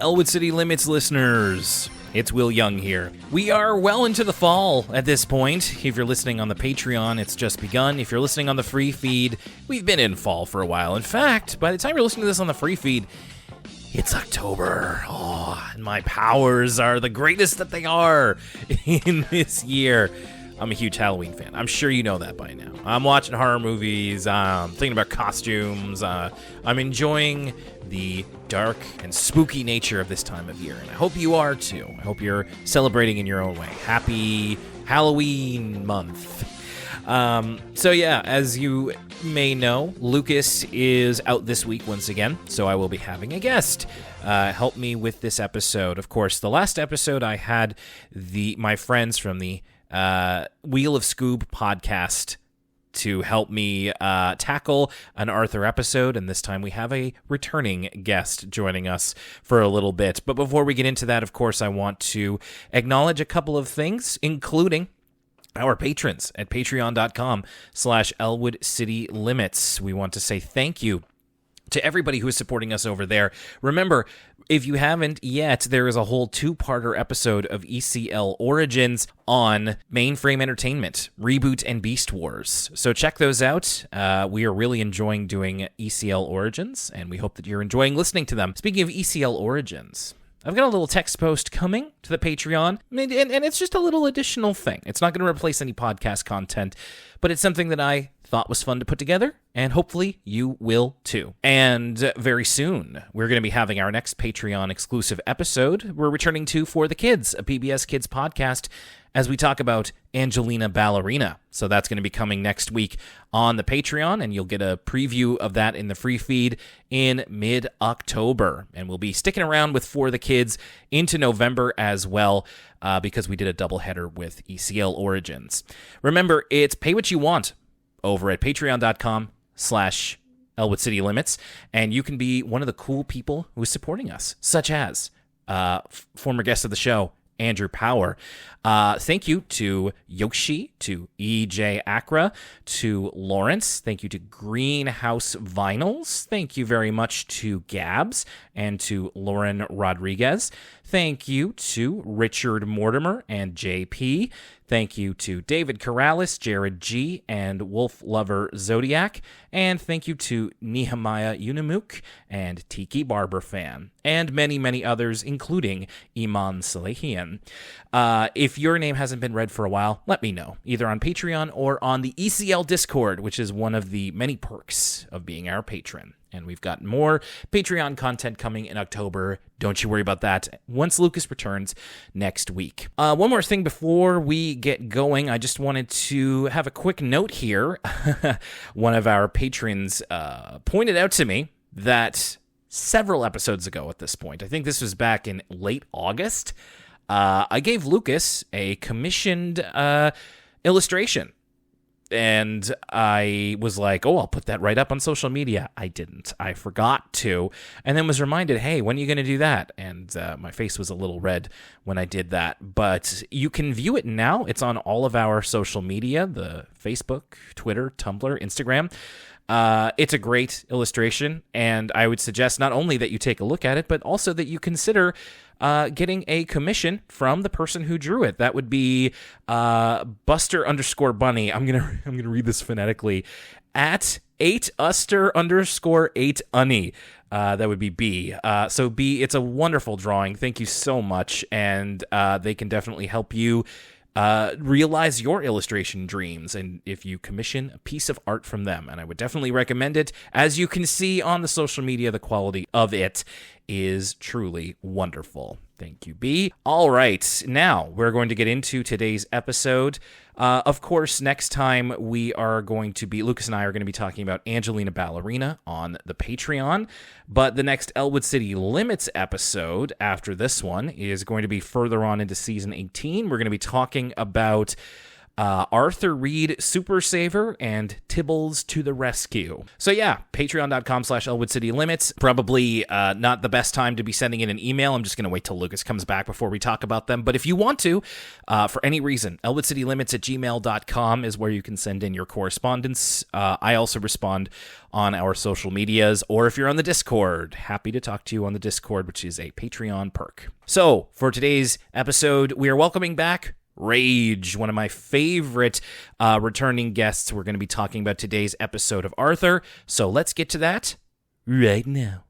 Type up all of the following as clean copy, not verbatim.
Elwood City Limits listeners. It's Will Young here. We are well into the fall at this point. If you're listening on the Patreon, it's just begun. If you're listening on the free feed, we've been in fall for a while. In fact, by the time you're listening to this on the free feed, it's October. Oh, and my powers are the greatest that they are in this year. I'm a huge Halloween fan. I'm sure you know that by now. I'm watching horror movies. I'm thinking about costumes. I'm enjoying the dark and spooky nature of this time of year. And I hope you are too. I hope you're celebrating in your own way. Happy Halloween month. So yeah, as you may know, Lucas is out this week once again. So I will be having a guest help me with this episode. Of course, the last episode I had my friends from the Wheel of Scoob podcast to help me tackle an Arthur episode, and this time we have a returning guest joining us for a little bit. But before we get into that, of course, I want to acknowledge a couple of things, including our patrons at patreon.com/Elwood City Limits. We want to say thank you to everybody who is supporting us over there. Remember, if you haven't yet, there is a whole two-parter episode of ECL Origins on Mainframe Entertainment, Reboot and Beast Wars. So check those out. We are really enjoying doing ECL Origins, and we hope that you're enjoying listening to them. Speaking of ECL Origins, I've got a little text post coming to the Patreon, and it's just a little additional thing. It's not going to replace any podcast content, but it's something that I thought was fun to put together, and hopefully you will too. And very soon, we're going to be having our next Patreon exclusive episode. We're returning to For the Kids, a PBS Kids podcast, as we talk about Angelina Ballerina. So that's going to be coming next week on the Patreon, and you'll get a preview of that in the free feed in mid-October. And we'll be sticking around with For the Kids into November as well, because we did a doubleheader with ECL Origins. Remember, it's pay what you want over at patreon.com/Elwood City Limits, and you can be one of the cool people who is supporting us, such as former guest of the show, Andrew Power. Thank you to Yoshi, to EJ Acra, to Lawrence. Thank you to Greenhouse Vinyls. Thank you very much to Gabs and to Lauren Rodriguez. Thank you to Richard Mortimer and JP. Thank you to David Corrales, Jared G, and Wolf Lover Zodiac. And thank you to Nehemiah Unimuk and Tiki Barber Fan. And many, many others, including Iman Salehian. If your name hasn't been read for a while, let me know, either on Patreon or on the ECL Discord, which is one of the many perks of being our patron. And we've got more Patreon content coming in October. Don't you worry about that once Lucas returns next week. One more thing before we get going. I just wanted to have a quick note here. One of our patrons pointed out to me that several episodes ago at this point, I think this was back in late August, I gave Lucas a commissioned illustration. And I was like, oh, I'll put that right up on social media. I didn't. I forgot to. And then was reminded, hey, when are you going to do that? And my face was a little red when I did that. But you can view it now. It's on all of our social media, the Facebook, Twitter, Tumblr, Instagram. It's a great illustration, and I would suggest not only that you take a look at it, but also that you consider getting a commission from the person who drew it. That would be Buster_Bunny. I'm gonna read this phonetically. At 8uster_8unny. That would be B. So B, it's a wonderful drawing. Thank you so much, and they can definitely help you realize your illustration dreams, and if you commission a piece of art from them, and I would definitely recommend it. As you can see on the social media, the quality of it is truly wonderful. Thank you, B. All right, now we're going to get into today's episode. Of course, next time Lucas and I are going to be talking about Angelina Ballerina on the Patreon, but the next Elwood City Limits episode after this one is going to be further on into Season 18. We're going to be talking about Arthur Reed Super Saver, and Tibbles to the rescue. So yeah, patreon.com/Elwood City Limits. Probably not the best time to be sending in an email. I'm just going to wait till Lucas comes back before we talk about them. But if you want to, for any reason, elwoodcitylimits@gmail.com is where you can send in your correspondence. I also respond on our social medias, or if you're on the Discord, happy to talk to you on the Discord, which is a Patreon perk. So for today's episode, we are welcoming back Rage, one of my favorite returning guests. We're going to be talking about today's episode of Arthur. So let's get to that right now.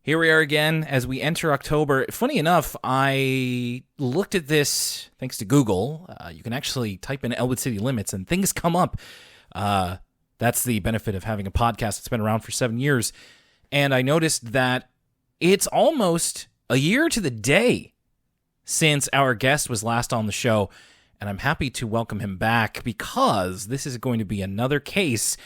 Here we are again as we enter October. Funny enough, I looked at this thanks to Google. You can actually type in Elwood City Limits and things come up. That's the benefit of having a podcast that's been around for 7 years. And I noticed that it's almost a year to the day since our guest was last on the show, and I'm happy to welcome him back because this is going to be another case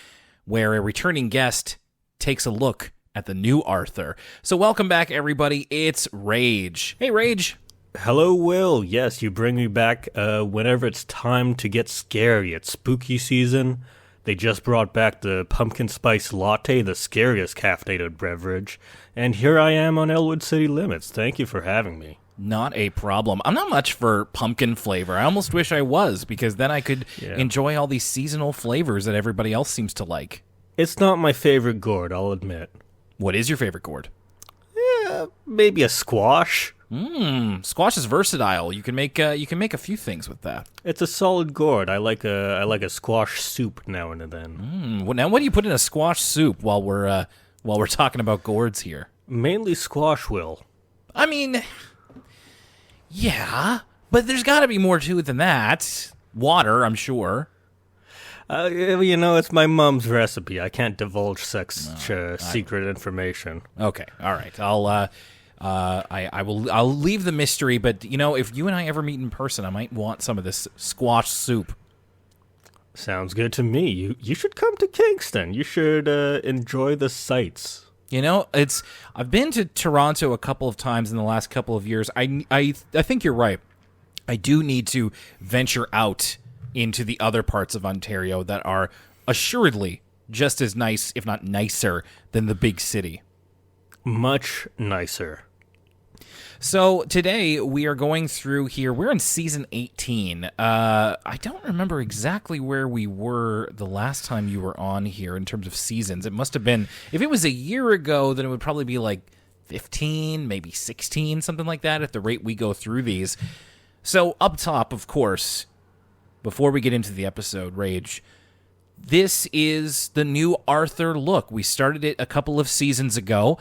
where a returning guest takes a look at the new Arthur. So welcome back, everybody. It's Rage. Hey, Rage. Hello, Will. Yes, you bring me back whenever it's time to get scary. It's spooky season. They just brought back the pumpkin spice latte, the scariest caffeinated beverage. And here I am on Elwood City Limits. Thank you for having me. Not a problem. I'm not much for pumpkin flavor. I almost wish I was, because then I could enjoy all these seasonal flavors that everybody else seems to like. It's not my favorite gourd, I'll admit. What is your favorite gourd? Yeah, maybe a squash. Squash is versatile. You can make a few things with that. It's a solid gourd. I like a squash soup now and then. Now, what do you put in a squash soup while we're talking about gourds here? Mainly squash, Will. I mean, yeah, but there's got to be more to it than that. Water, I'm sure. It's my mom's recipe. I can't divulge secret information. Okay, all right. I'll leave the mystery. But if you and I ever meet in person, I might want some of this squash soup. Sounds good to me. You should come to Kingston. You should enjoy the sights. I've been to Toronto a couple of times in the last couple of years. I think you're right. I do need to venture out into the other parts of Ontario that are assuredly just as nice, if not nicer, than the big city. Much nicer. So today we are going through here. We're in season 18. I don't remember exactly where we were the last time you were on here in terms of seasons. It must have been, if it was a year ago, then it would probably be like 15, maybe 16, something like that at the rate we go through these. So up top, of course, before we get into the episode, Rage, this is the new Arthur look. We started it a couple of seasons ago,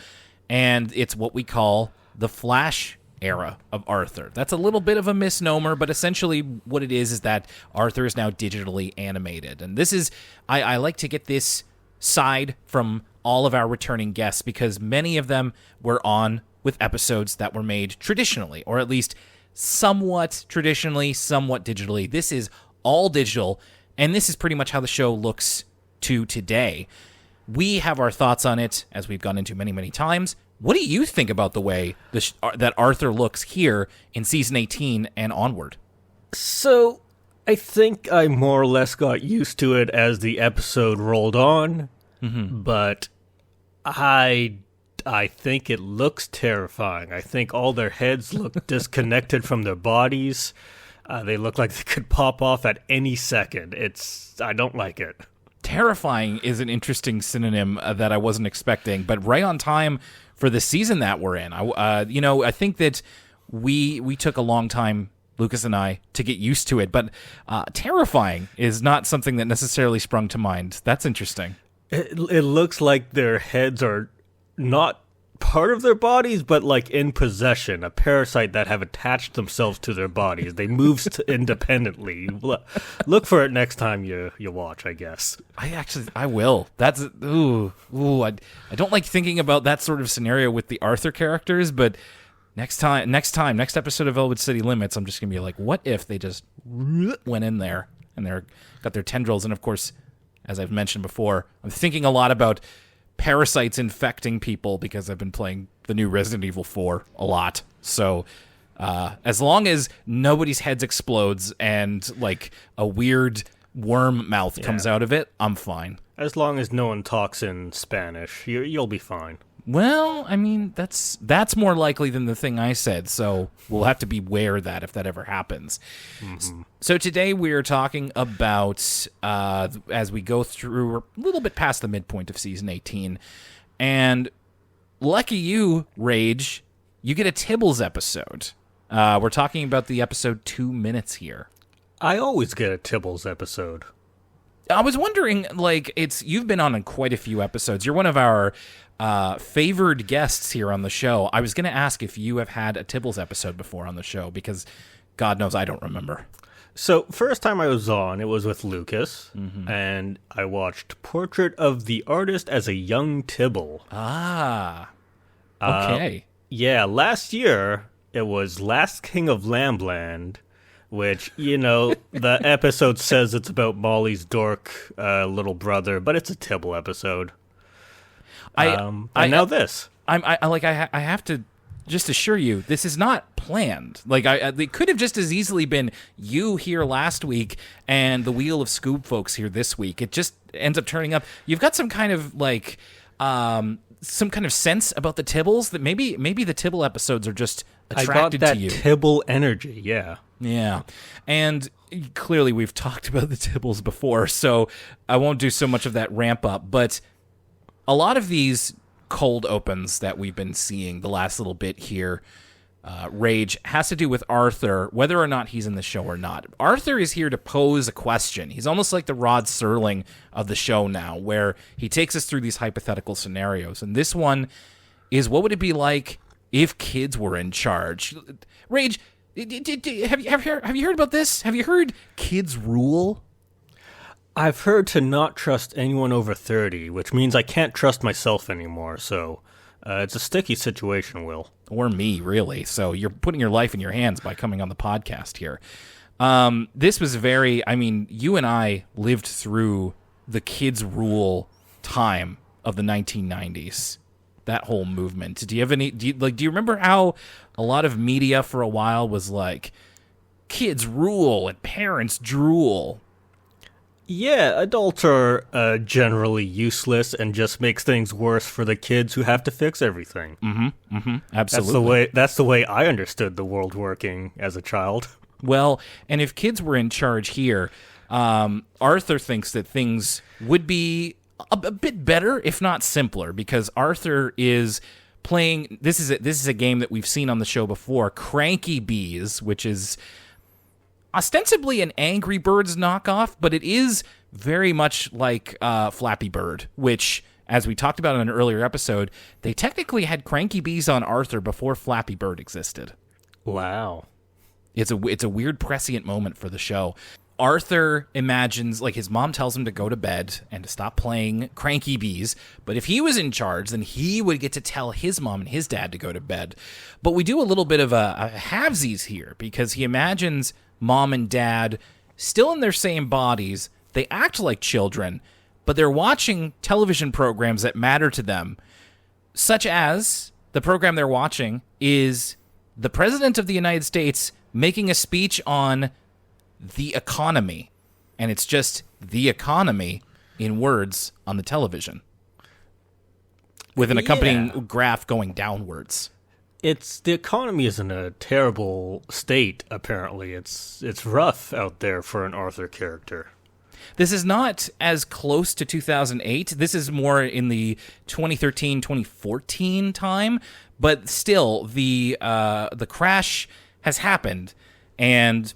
and it's what we call the Flash era of Arthur. That's a little bit of a misnomer, but essentially what it is that Arthur is now digitally animated. And this is, I like to get this side from all of our returning guests because many of them were on with episodes that were made traditionally, or at least somewhat traditionally, somewhat digitally. This is all digital, and this is pretty much how the show looks to today. We have our thoughts on it, as we've gone into many, many times. What do you think about the way that Arthur looks here in season 18 and onward? So, I think I more or less got used to it as the episode rolled on, but I think it looks terrifying. I think all their heads look disconnected from their bodies. They look like they could pop off at any second. I don't like it. Terrifying is an interesting synonym that I wasn't expecting, but right on time for the season that we're in. I think that we took a long time, Lucas and I, to get used to it, but terrifying is not something that necessarily sprung to mind. That's interesting. It looks like their heads are not part of their bodies, but like in possession, a parasite that have attached themselves to their bodies. They move independently. Look for it next time you watch, I guess. I will. That's I don't like thinking about that sort of scenario with the Arthur characters, but next episode of Elwood City Limits, I'm just gonna be like, what if they just went in there and they're got their tendrils? And of course, as I've mentioned before, I'm thinking a lot about parasites infecting people because I've been playing the new Resident Evil 4 a lot. So As long as nobody's heads explodes and like a weird worm mouth comes out of it, I'm fine. As long as no one talks in Spanish, you'll be fine. Well, I mean, that's more likely than the thing I said, so we'll have to beware that if that ever happens. Mm-hmm. So today we are talking about, as we go through, we're a little bit past the midpoint of Season 18, and lucky you, Rage, you get a Tibbles episode. We're talking about the episode 2 Minutes here. I always get a Tibbles episode. I was wondering, like, you've been on quite a few episodes. You're one of our favored guests here on the show. I was going to ask if you have had a Tibbles episode before on the show, because God knows I don't remember. So, first time I was on, it was with Lucas, and I watched Portrait of the Artist as a Young Tibble. Ah, okay. Yeah, last year, it was Last King of Lambland, which, the episode says it's about Molly's dork little brother, but it's a Tibble episode. Now this. I have to just assure you, this is not planned. Like, it could have just as easily been you here last week and the Wheel of Scoob folks here this week. It just ends up turning up. You've got some kind of like some kind of sense about the Tibbles that maybe the Tibble episodes are just attracted to you. I got that Tibble energy, yeah. Yeah. And clearly we've talked about the Tibbles before, so I won't do so much of that ramp up. But a lot of these cold opens that we've been seeing the last little bit here, Rage, has to do with Arthur, whether or not he's in the show or not. Arthur is here to pose a question. He's almost like the Rod Serling of the show now, where he takes us through these hypothetical scenarios. And this one is, what would it be like if kids were in charge? Rage, have you heard about this? Have you heard kids rule? I've heard to not trust anyone over 30, which means I can't trust myself anymore, so it's a sticky situation, Will. Or me, really. So you're putting your life in your hands by coming on the podcast here. This was you and I lived through the kids rule time of the 1990s. That whole movement. Do you remember how a lot of media for a while was like, kids rule and parents drool? Yeah, adults are generally useless and just makes things worse for the kids who have to fix everything. Absolutely. That's the way I understood the world working as a child. Well, and if kids were in charge here, Arthur thinks that things would be a bit better, if not simpler, because Arthur is playing. This is a game that we've seen on the show before, Cranky Bees, which is ostensibly an Angry Birds knockoff, but it is very much like Flappy Bird, which, as we talked about in an earlier episode, they technically had Cranky Bees on Arthur before Flappy Bird existed. Wow. It's a weird prescient moment for the show. Arthur imagines, like, his mom tells him to go to bed and to stop playing Cranky Bees, but if he was in charge, then he would get to tell his mom and his dad to go to bed. But we do a little bit of a halvesies here, because he imagines mom and dad still in their same bodies. They act like children, but they're watching television programs that matter to them, such as the program they're watching is the President of the United States making a speech on the economy, and it's just the economy in words on the television with an accompanying graph going downwards. The economy is in a terrible state, apparently. It's rough out there for an Arthur character. This is not as close to 2008. This is more in the 2013-2014 time, but still, the crash has happened, and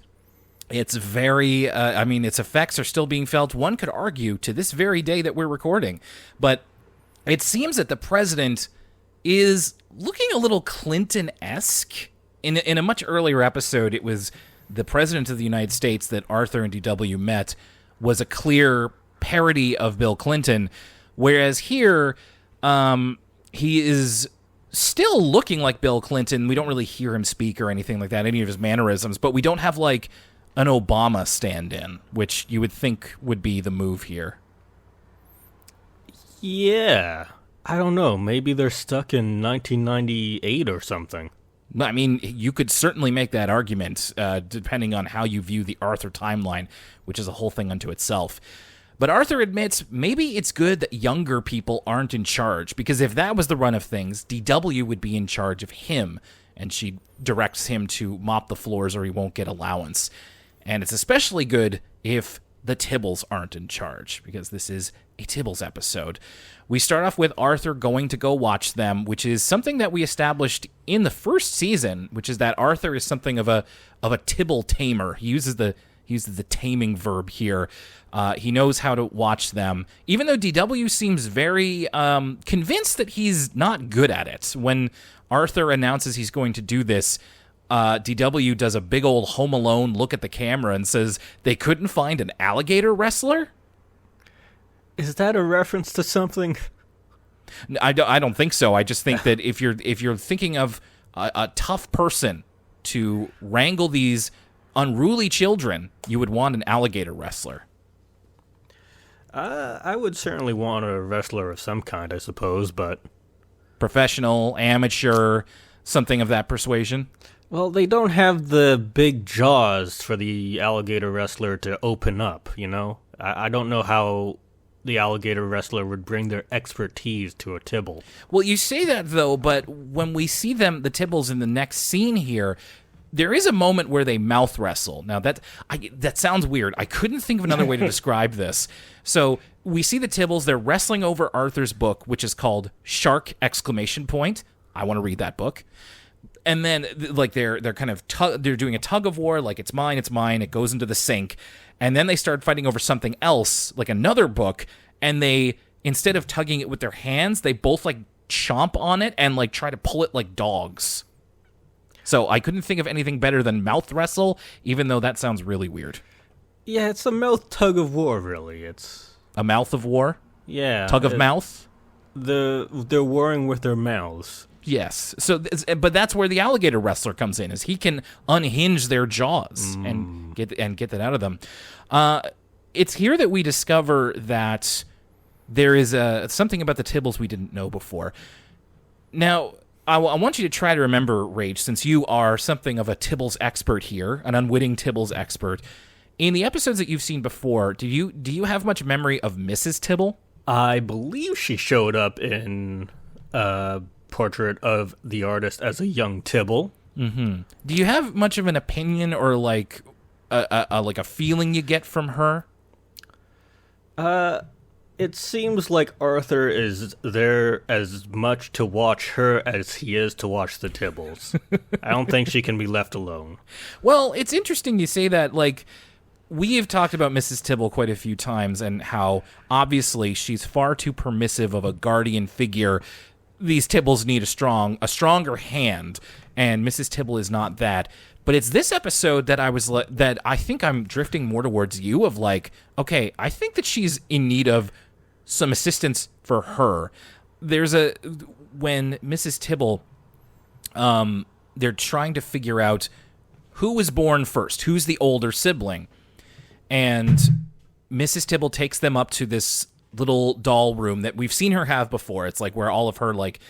it's very, its effects are still being felt, one could argue, to this very day that we're recording. But it seems that the president is looking a little Clinton-esque. In a much earlier episode, it was the President of the United States that Arthur and DW met was a clear parody of Bill Clinton, whereas here, he is still looking like Bill Clinton. We don't really hear him speak or anything like that, any of his mannerisms, but we don't have, like, an Obama stand-in, which you would think would be the move here. Yeah. I don't know. Maybe they're stuck in 1998 or something. I mean, you could certainly make that argument, depending on how you view the Arthur timeline, which is a whole thing unto itself. But Arthur admits maybe it's good that younger people aren't in charge, because if that was the run of things, DW would be in charge of him, and she directs him to mop the floors or he won't get allowance. And it's especially good if the Tibbles aren't in charge, because this is a Tibbles episode. We start off with Arthur going to go watch them, which is something that we established in the first season, which is that Arthur is something of a Tibble tamer. He uses the taming verb here. He knows how to watch them, even though DW seems very convinced that he's not good at it. When Arthur announces he's going to do this, DW does a big old Home Alone look at the camera and says, they couldn't find an alligator wrestler? Is that a reference to something? I don't think so. I just think that if you're thinking of a tough person to wrangle these unruly children, you would want an alligator wrestler. I would certainly want a wrestler of some kind, I suppose, but... Professional, amateur, something of that persuasion? Well, they don't have the big jaws for the alligator wrestler to open up, you know? I don't know how the alligator wrestler would bring their expertise to a Tibble. Well, you say that, though, but when we see them, the Tibbles, in the next scene here, there is a moment where they mouth wrestle. Now, that sounds weird. I couldn't think of another way to describe this. So we see the Tibbles. They're wrestling over Arthur's book, which is called Shark! I want to read that book. And then, like, they're kind of they're doing a tug of war, like, it's mine. It goes into the sink. And then they start fighting over something else, like another book. And they, instead of tugging it with their hands, they both, like, chomp on it and, like, try to pull it like dogs. So I couldn't think of anything better than mouth wrestle, even though that sounds really weird. Yeah, it's a mouth tug of war, really. It's a mouth of war? Yeah. Tug of mouth? They're warring with their mouths. Yes. So, but that's where the alligator wrestler comes in, is he can unhinge their jaws and get that out of them. It's here that we discover that there is something about the Tibbles we didn't know before. Now, I want you to try to remember, Rage, since you are something of a Tibbles expert here, an unwitting Tibbles expert. In the episodes that you've seen before, do you have much memory of Mrs. Tibble? I believe she showed up in Portrait of the Artist as a young Tibble. Mm-hmm. Do you have much of an opinion or like a feeling you get from her? It seems like Arthur is there as much to watch her as he is to watch the Tibbles. I don't think she can be left alone. Well, it's interesting you say that. Like, we have talked about Mrs. Tibble quite a few times and how obviously she's far too permissive of a guardian figure. These Tibbles need a stronger hand, and Mrs. Tibble is not that. But it's this episode that that I think I'm drifting more towards you of like, okay, I think that she's in need of some assistance for her. When Mrs. Tibble, they're trying to figure out who was born first, who's the older sibling. And Mrs. Tibble takes them up to this little doll room that we've seen her have before. It's like where all of her like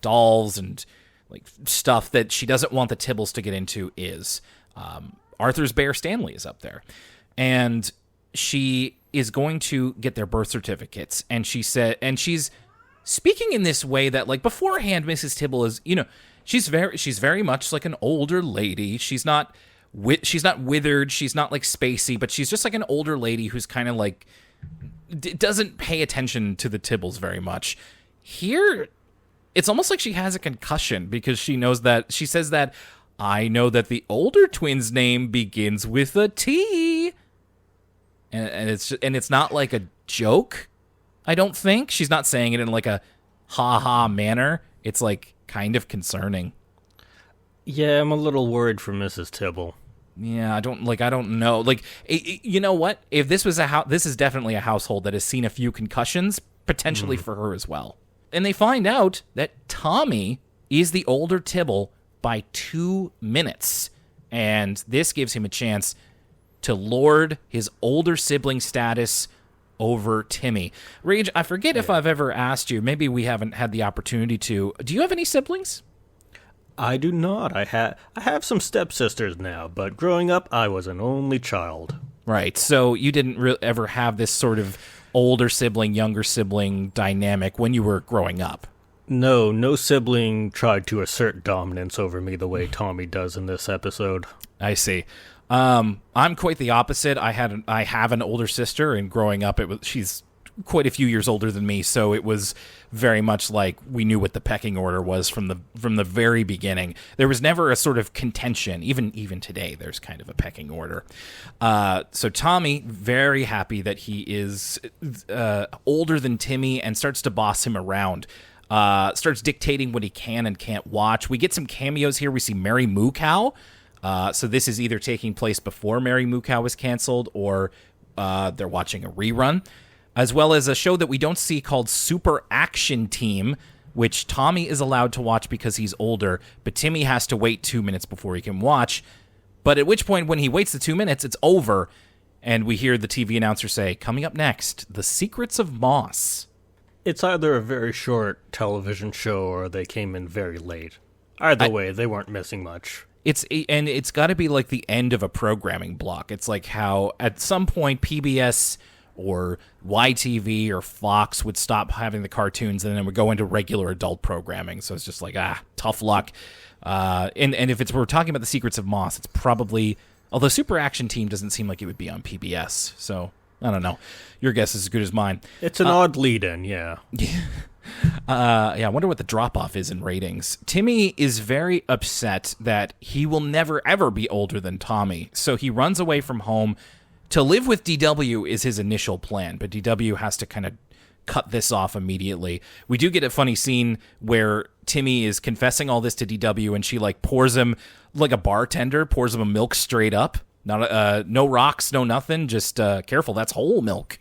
dolls and like stuff that she doesn't want the Tibbles to get into is. Arthur's Bear Stanley is up there. And she is going to get their birth certificates. And she's speaking in this way that, like, beforehand, Mrs. Tibble is, she's very much like an older lady. She's not withered. She's not like spacey, but she's just like an older lady who's kind of like doesn't pay attention to the Tibbles very much. Here, it's almost like she has a concussion because she says that I know that the older twin's name begins with a T. And it's not like a joke, I don't think. She's not saying it in like a ha-ha manner. It's like kind of concerning. Yeah, I'm a little worried for Mrs. Tibble. Yeah, I don't know. Like, you know what? If this was this is definitely a household that has seen a few concussions, potentially for her as well. And they find out that Tommy is the older Tibble by 2 minutes. And this gives him a chance to lord his older sibling status over Timmy. Rage, I forget if I've ever asked you, maybe we haven't had the opportunity to, do you have any siblings? I do not. I have some stepsisters now, but growing up, I was an only child. Right. So you didn't ever have this sort of older sibling, younger sibling dynamic when you were growing up. No sibling tried to assert dominance over me the way Tommy does in this episode. I see. I'm quite the opposite. I have an older sister, and growing up, she's quite a few years older than me, so it was very much like we knew what the pecking order was from the very beginning. There was never a sort of contention. Even today, there's kind of a pecking order. So Tommy, very happy that he is older than Timmy and starts to boss him around. Starts dictating what he can and can't watch. We get some cameos here. We see Mary Moo Cow. So this is either taking place before Mary Moo Cow was canceled or they're watching a rerun. As well as a show that we don't see called Super Action Team, which Tommy is allowed to watch because he's older, but Timmy has to wait 2 minutes before he can watch. But at which point, when he waits the 2 minutes, it's over, and we hear the TV announcer say, coming up next, The Secrets of Moss. It's either a very short television show or they came in very late. Either way, they weren't missing much. It's got to be like the end of a programming block. It's like how at some point PBS or YTV or Fox would stop having the cartoons and then would go into regular adult programming. So it's just like, tough luck. And if we're talking about The Secrets of Moss, it's probably, although Super Action Team doesn't seem like it would be on PBS. So I don't know. Your guess is as good as mine. It's an odd lead-in, yeah. I wonder what the drop-off is in ratings. Timmy is very upset that he will never, ever be older than Tommy. So he runs away from home. To live with DW is his initial plan, but DW has to kind of cut this off immediately. We do get a funny scene where Timmy is confessing all this to DW, and she pours him, like a bartender, pours him a milk straight up. Not no rocks, no nothing, just careful, that's whole milk.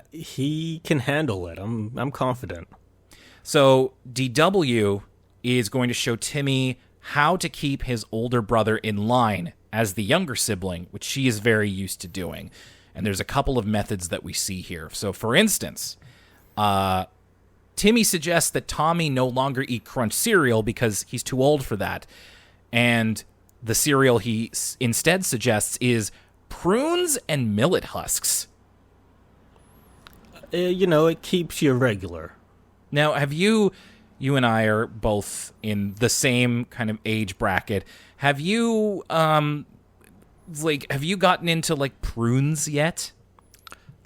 He can handle it. I'm confident. So DW is going to show Timmy how to keep his older brother in line as the younger sibling, which she is very used to doing. And there's a couple of methods that we see here. So, for instance, Timmy suggests that Tommy no longer eat Crunch cereal because he's too old for that. And the cereal he instead suggests is prunes and millet husks. It keeps you regular. Now, have you and I are both in the same kind of age bracket. Have you, have you gotten into, prunes yet?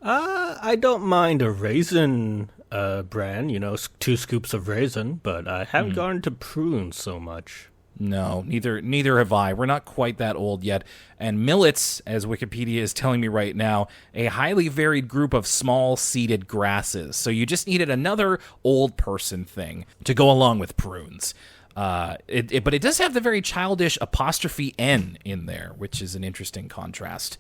I don't mind a raisin bran, 2 scoops of raisin, but I haven't gotten to prunes so much. No, neither have I. We're not quite that old yet. And millets, as Wikipedia is telling me right now, a highly varied group of small seeded grasses. So you just needed another old person thing to go along with prunes. But it does have the very childish apostrophe N in there, which is an interesting contrast.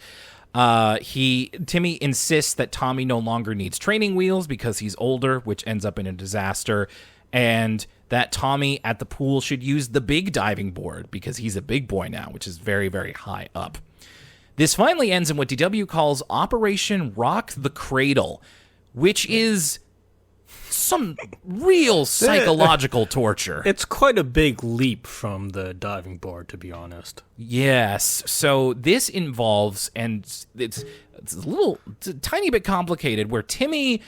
Timmy insists that Tommy no longer needs training wheels because he's older, which ends up in a disaster. And that Tommy at the pool should use the big diving board because he's a big boy now, which is very, very high up. This finally ends in what DW calls Operation Rock the Cradle, which is some real psychological torture. It's quite a big leap from the diving board, to be honest. Yes. So this involves, and it's a tiny bit complicated, where Timmy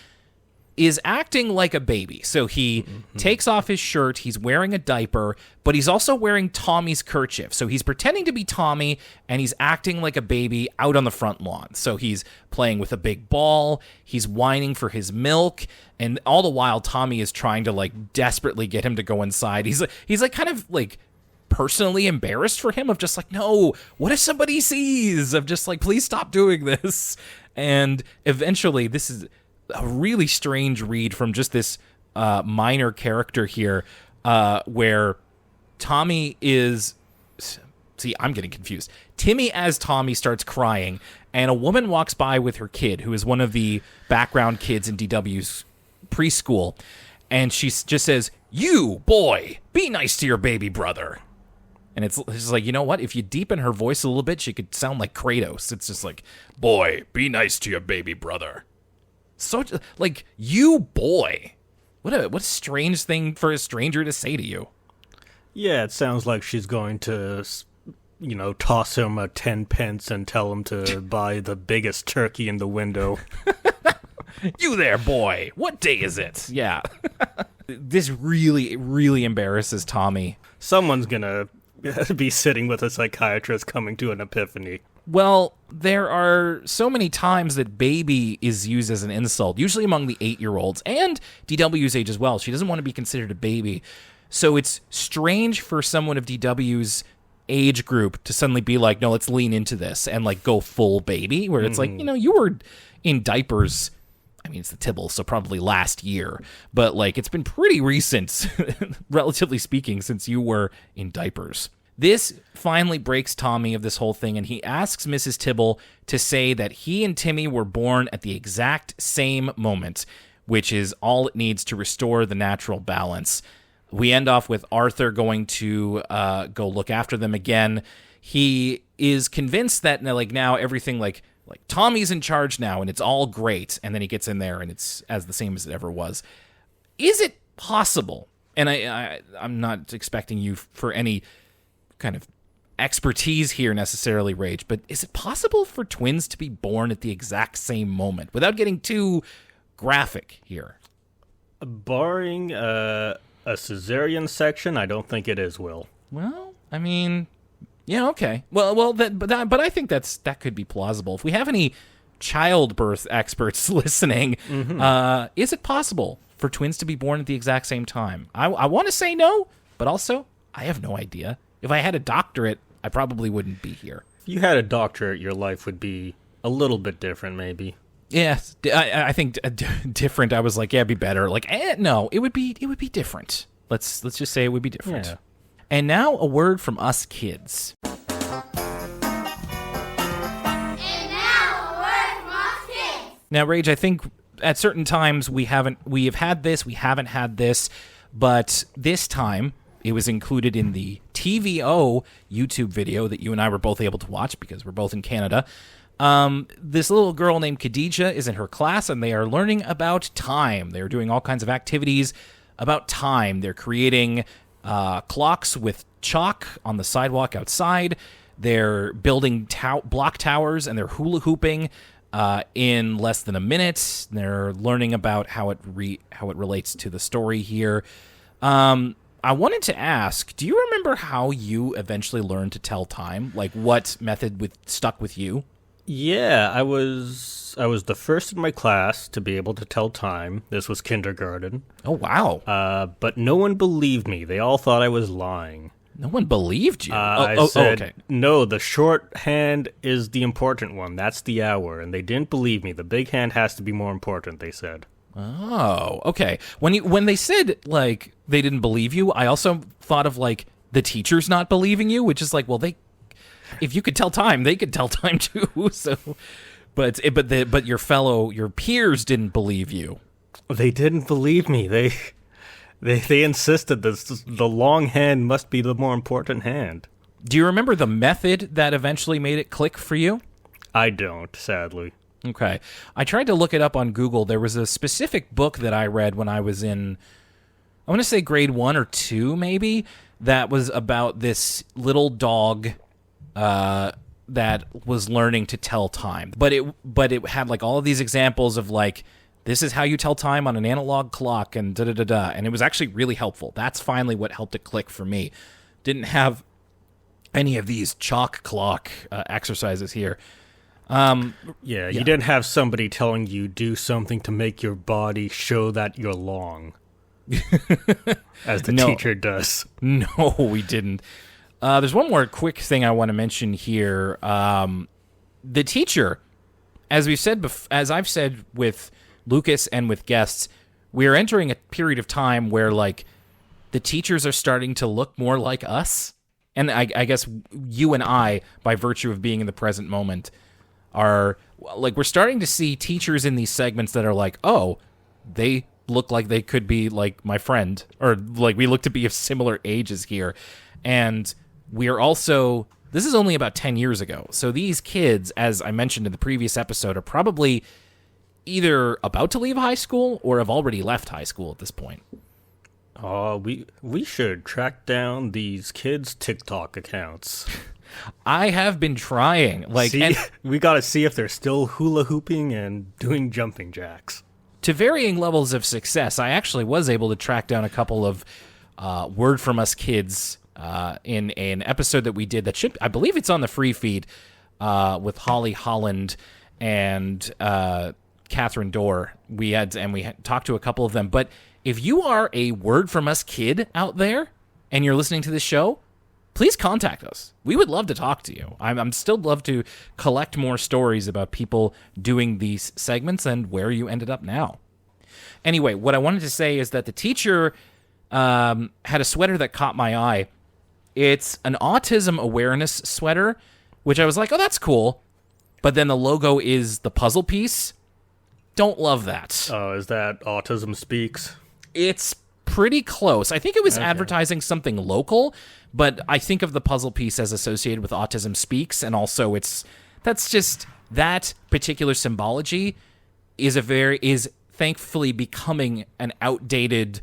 is acting like a baby. So he takes off his shirt, he's wearing a diaper, but he's also wearing Tommy's kerchief. So he's pretending to be Tommy, and he's acting like a baby out on the front lawn. So he's playing with a big ball, he's whining for his milk, and all the while Tommy is trying to desperately get him to go inside. He's kind of personally embarrassed for him, of just no, what if somebody sees? Of just please stop doing this. And eventually, this is a really strange read from just this minor character here, where Tommy is... See, I'm getting confused. Timmy as Tommy starts crying, and a woman walks by with her kid, who is one of the background kids in DW's preschool, and she just says, "You, boy, be nice to your baby brother." And it's just you know what? If you deepen her voice a little bit, she could sound like Kratos. It's just "Boy, be nice to your baby brother." So, you boy. What a strange thing for a stranger to say to you. Yeah, it sounds like she's going to, toss him a 10 pence and tell him to buy the biggest turkey in the window. You there, boy. What day is it? Yeah. This really, really embarrasses Tommy. Someone's gonna be sitting with a psychiatrist coming to an epiphany. Well, there are so many times that baby is used as an insult, usually among the 8-year-olds and DW's age as well. She doesn't want to be considered a baby. So it's strange for someone of DW's age group to suddenly be like, no, let's lean into this and like go full baby, where it's like, you were in diapers. I mean, it's the Tibble, so probably last year, but like it's been pretty recent, relatively speaking, since you were in diapers. This finally breaks Tommy of this whole thing, and he asks Mrs. Tibble to say that he and Timmy were born at the exact same moment, which is all it needs to restore the natural balance. We end off with Arthur going to go look after them again. He is convinced that now everything like Tommy's in charge now and it's all great, and then he gets in there and it's as the same as it ever was. Is it possible? And I'm not expecting you for any kind of expertise here necessarily, Rage, but is it possible for twins to be born at the exact same moment without getting too graphic here? Barring a cesarean section, I don't think it is, Will. Well, I mean, yeah, okay. But I think that could be plausible. If we have any childbirth experts listening, is it possible for twins to be born at the exact same time? I want to say no, but also I have no idea. If I had a doctorate, I probably wouldn't be here. If you had a doctorate, your life would be a little bit different, maybe. Yes, I think different. I was like, yeah, it'd be better. Like, no, it would be different. Let's just say it would be different. Yeah. And now a word from us kids. Now, Rage, I think at certain times we haven't had this, but this time it was included in the TVO YouTube video that you and I were both able to watch because we're both in Canada. This little girl named Khadija is in her class, and they are learning about time. They're doing all kinds of activities about time. They're creating clocks with chalk on the sidewalk outside. They're building block towers, and they're hula hooping in less than a minute. They're learning about how it relates to the story here. I wanted to ask, do you remember how you eventually learned to tell time? Like, what method stuck with you? Yeah, I was the first in my class to be able to tell time. This was kindergarten. Oh, wow. But no one believed me. They all thought I was lying. No one believed you? I said, okay. No, the short hand is the important one. That's the hour. And they didn't believe me. The big hand has to be more important, they said. Oh, okay. When they said, like, they didn't believe you, I also thought of, like, the teachers not believing you, which is like, well, if you could tell time, they could tell time too. So, but your peers didn't believe you. They didn't believe me. They insisted that the long hand must be the more important hand. Do you remember the method that eventually made it click for you? I don't, sadly. Okay. I tried to look it up on Google. There was a specific book that I read when I was in, I want to say grade 1 or 2 maybe, that was about this little dog that was learning to tell time. But it had like all of these examples of like, this is how you tell time on an analog clock and da-da-da-da. And it was actually really helpful. That's finally what helped it click for me. Didn't have any of these chalk clock exercises here. You didn't have somebody telling you do something to make your body show that you're long. As the teacher does. No, we didn't. There's one more quick thing I want to mention here. The teacher, as I've said with Lucas and with guests, we are entering a period of time where like the teachers are starting to look more like us. And I guess you and I, by virtue of being in the present moment, are like, we're starting to see teachers in these segments that are like, oh, they look like they could be like my friend, or like we look to be of similar ages here. And we are also, this is only about 10 years ago. So these kids, as I mentioned in the previous episode, are probably either about to leave high school or have already left high school at this point. We should track down these kids' TikTok accounts. I have been trying. We gotta see if they're still hula hooping and doing jumping jacks. To varying levels of success, I actually was able to track down a couple of Word From Us kids in an episode that we did that I believe it's on the free feed with Holly Holland and Catherine Dorr. We talked to a couple of them. But if you are a Word From Us kid out there and you're listening to this show, please contact us. We would love to talk to you. I'm still love to collect more stories about people doing these segments and where you ended up now. Anyway, what I wanted to say is that the teacher had a sweater that caught my eye. It's an autism awareness sweater, which I was like, oh, that's cool. But then the logo is the puzzle piece. Don't love that. Oh, is that Autism Speaks? It's pretty close. I think it was advertising something local, but I think of the puzzle piece as associated with Autism Speaks, and also that's just that particular symbology is thankfully becoming an outdated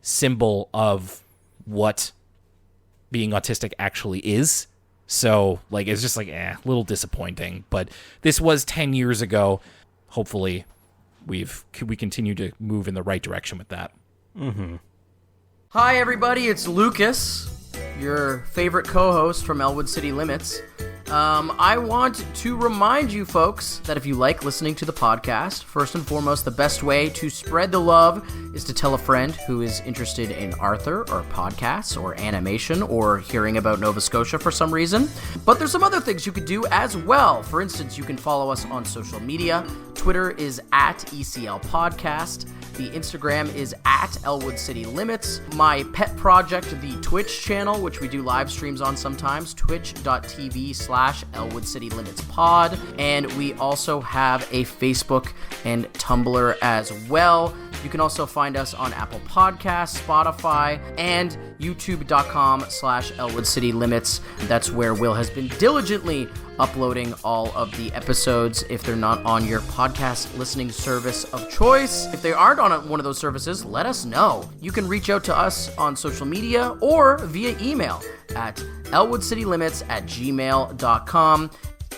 symbol of what being autistic actually is. So, it's just a little disappointing. But this was 10 years ago. Hopefully, we continue to move in the right direction with that. Mm-hmm. Hi, everybody. It's Lucas, your favorite co-host from Elwood City Limits. I want to remind you folks that if you like listening to the podcast, first and foremost, the best way to spread the love is to tell a friend who is interested in Arthur or podcasts or animation or hearing about Nova Scotia for some reason. But there's some other things you could do as well. For instance, you can follow us on social media. Twitter is @ECL Podcast. The Instagram is @Elwood City Limits. My pet project, the Twitch channel, which we do live streams on sometimes, twitch.tv/Elwood City Limits Pod. And we also have a Facebook and Tumblr as well. You can also find us on Apple Podcasts, Spotify, and youtube.com/Elwood City Limits. That's where Will has been diligently uploading all of the episodes if they're not on your podcast listening service of choice. If they aren't on one of those services, let us know. You can reach out to us on social media or via email at elwoodcitylimits@gmail.com.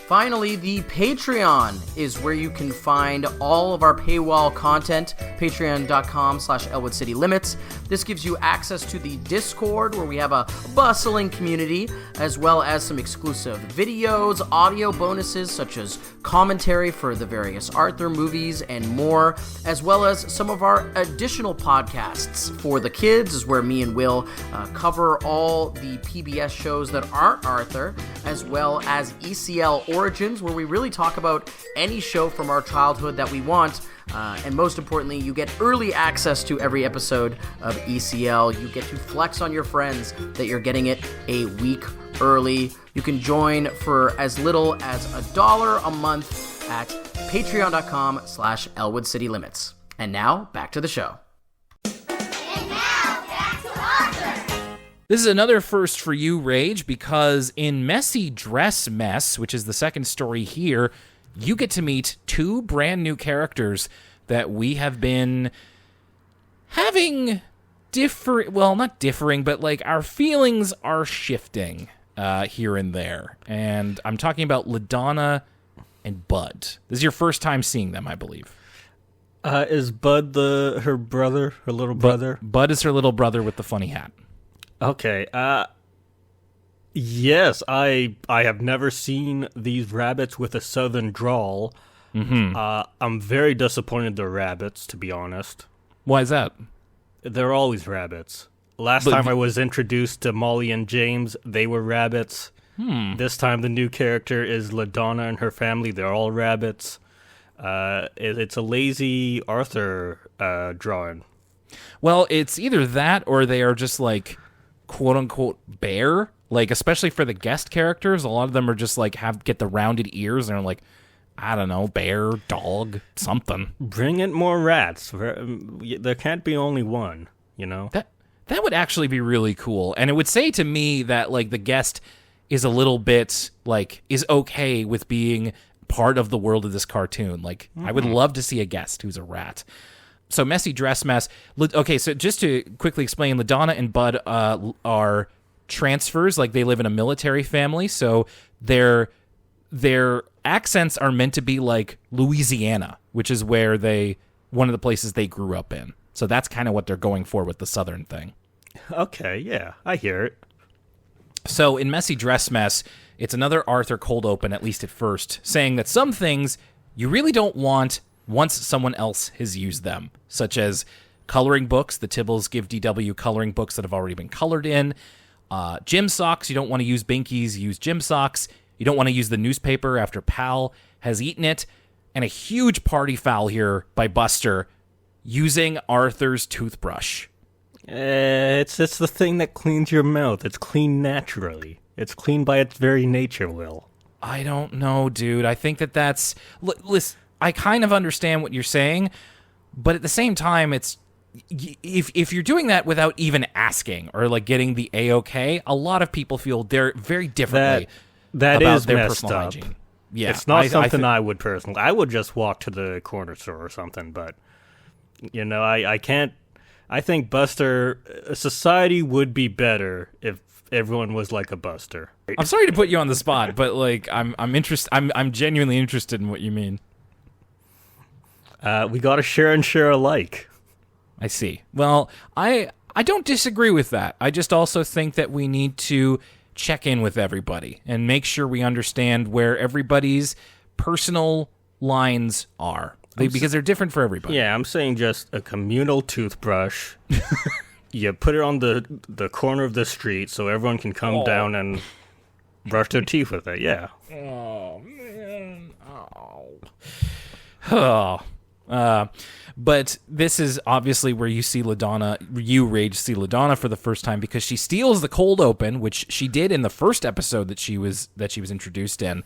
Finally, the Patreon is where you can find all of our paywall content, patreon.com/Elwood City Limits. This gives you access to the Discord, where we have a bustling community, as well as some exclusive videos, audio bonuses, such as commentary for the various Arthur movies and more, as well as some of our additional podcasts. For the kids is where me and Will cover all the PBS shows that aren't Arthur, as well as ECL Origins, where we really talk about any show from our childhood that we want. And most importantly, you get early access to every episode of ECL. You get to flex on your friends that you're getting it a week early. You can join for as little as $1 a month at patreon.com/Elwood City Limits. And now, back to the show. And now, back to Arthur. This is another first for you, Rage, because in Messy Dress Mess, which is the second story here, you get to meet two brand new characters that we have been having not differing, but our feelings are shifting here and there. And I'm talking about LaDonna and Bud. This is your first time seeing them, I believe. Is Bud her brother, her little brother? Bud is her little brother with the funny hat. Okay, yes, I have never seen these rabbits with a southern drawl. Mm-hmm. I'm very disappointed they're rabbits, to be honest. Why is that? They're always rabbits. Last time I was introduced to Molly and James, they were rabbits. This time the new character is LaDonna and her family. They're all rabbits. It's a lazy Arthur drawing. Well, it's either that or they are just quote-unquote bear. Especially for the guest characters, a lot of them are just get the rounded ears and are I don't know, bear, dog, something. Bring in more rats. There can't be only one, you know? That would actually be really cool. And it would say to me that the guest is a little bit is okay with being part of the world of this cartoon. I would love to see a guest who's a rat. So messy dress mess. Okay, so just to quickly explain, LaDonna and Bud are transfers. Like, they live in a military family, so their accents are meant to be like Louisiana, which is where one of the places they grew up in. So that's kind of what they're going for with the Southern thing. Okay, yeah, I hear it. So in Messy Dress Mess, it's another Arthur cold open, at least at first, saying that some things you really don't want once someone else has used them, such as coloring books. The Tibbles give DW coloring books that have already been colored in. Gym socks, you don't want to use binkies, use gym socks. You don't want to use the newspaper after Pal has eaten it. And a huge party foul here by Buster, using Arthur's toothbrush. It's the thing that cleans your mouth. It's clean naturally. It's clean by its very nature, Will. I don't know, dude. I think that's... Listen, I kind of understand what you're saying, but at the same time, it's... If you're doing that without even asking or, like, getting the A-OK, a lot of people feel they're very differently that about is their messed personal up. hygiene. Yeah, it's not something I would personally... I would just walk to the corner store or something, but, you know, I can't... I think Buster, society would be better if everyone was like a Buster. I'm sorry to put you on the spot, but like I'm genuinely interested in what you mean. We got to share and share alike. I see. Well, I don't disagree with that. I just also think that we need to check in with everybody and make sure we understand where everybody's personal lines are. Because they're different for everybody. Yeah, I'm saying just a communal toothbrush. You put it on the corner of the street so everyone can come down and brush their teeth with it. Yeah. Oh, man. But this is obviously where you see Rage see LaDonna for the first time, because she steals the cold open, which she did in the first episode that she was introduced in,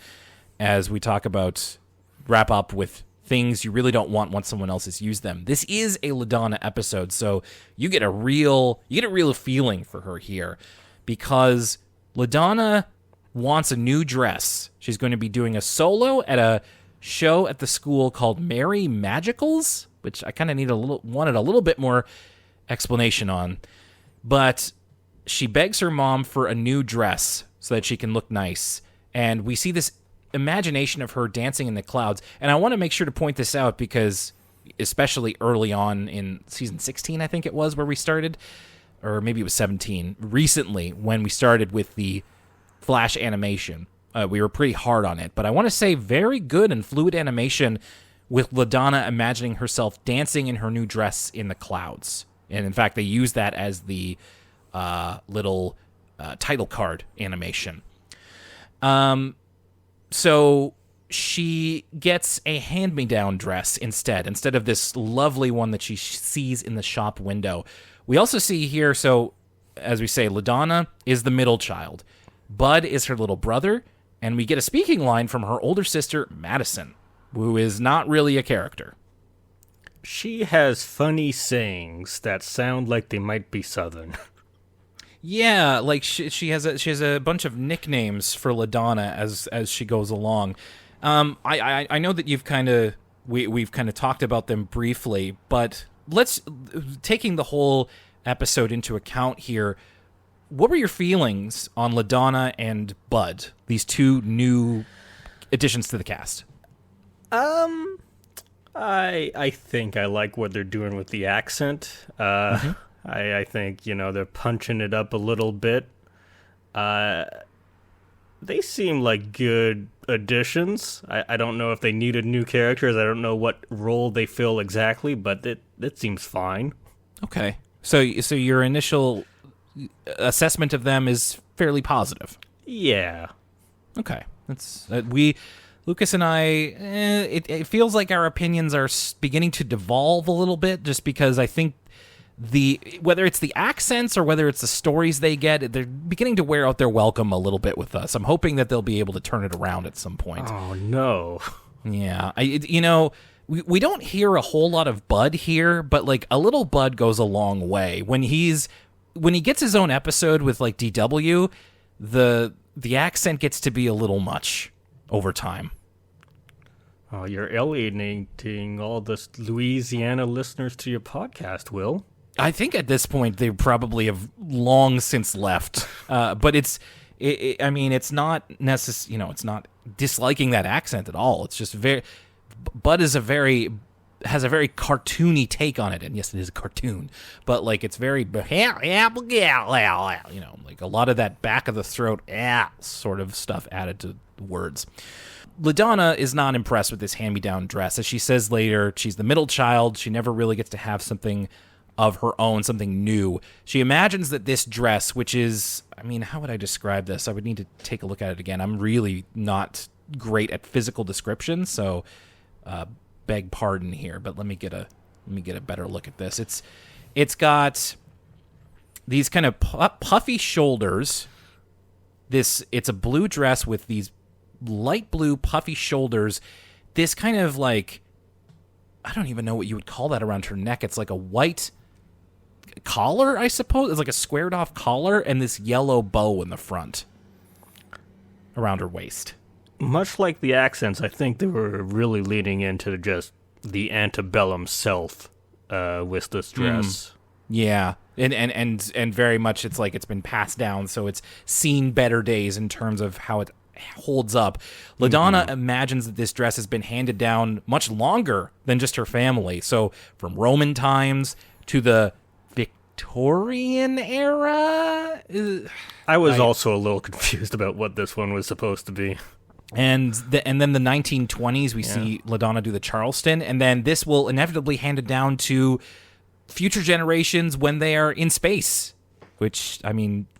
as we talk about wrap up with things you really don't want once someone else has used them. This is a LaDonna episode, so you get a real feeling for her here, because LaDonna wants a new dress. She's going to be doing a solo at a show at the school called Merry Magicals, which I kind of wanted a little bit more explanation on. But she begs her mom for a new dress so that she can look nice, and we see this imagination of her dancing in the clouds. And I want to make sure to point this out because especially early on in season 16, I think it was, where we started, or maybe it was 17, recently when we started with the Flash animation, we were pretty hard on it. But I want to say very good and fluid animation with LaDonna imagining herself dancing in her new dress in the clouds. And in fact, they use that as the little title card animation. So she gets a hand-me-down dress instead of this lovely one that she sees in the shop window. We also see here, so as we say, LaDonna is the middle child. Bud is her little brother, and we get a speaking line from her older sister, Madison, who is not really a character. She has funny sayings that sound like they might be Southern. Yeah, like she has a bunch of nicknames for LaDonna as she goes along. I know that we've kind of talked about them briefly, but taking the whole episode into account here, what were your feelings on LaDonna and Bud, these two new additions to the cast? I think I like what they're doing with the accent. I think, they're punching it up a little bit. They seem like good additions. I don't know if they needed new characters. I don't know what role they fill exactly, but it seems fine. Okay. So your initial assessment of them is fairly positive? Yeah. Okay. That's Lucas and I, it feels like our opinions are beginning to devolve a little bit, just because I think whether it's the accents or whether it's the stories they get, they're beginning to wear out their welcome a little bit with us. I'm hoping that they'll be able to turn it around at some point. Oh, no. Yeah. We don't hear a whole lot of Bud here, but like a little Bud goes a long way. When he gets his own episode with like DW, the accent gets to be a little much over time. Oh, you're alienating all the Louisiana listeners to your podcast, Will. I think at this point they probably have long since left. But it's not it's not disliking that accent at all. It's just Bud has a very cartoony take on it, and yes, it is a cartoon, but like it's very, like a lot of that back of the throat sort of stuff added to the words. LaDonna is not impressed with this hand-me-down dress. As she says later, she's the middle child. She never really gets to have something of her own, something new. She imagines that this dress, which is, how would I describe this? I would need to take a look at it again. I'm really not great at physical description, so beg pardon here, but let me get a better look at this. It's got these kind of puffy shoulders. It's a blue dress with these light blue puffy shoulders. This kind of like, I don't even know what you would call that around her neck. It's like a white collar, I suppose. It's like a squared off collar and this yellow bow in the front around her waist. Much like the accents, I think they were really leaning into just the antebellum self with this dress. Yeah, and very much it's like it's been passed down, so it's seen better days in terms of how it holds up. LaDonna imagines that this dress has been handed down much longer than just her family. So from Roman times to the Victorian era. I was also a little confused about what this one was supposed to be. And then the 1920s, we see LaDonna do the Charleston, and then this will inevitably hand it down to future generations when they are in space. Which,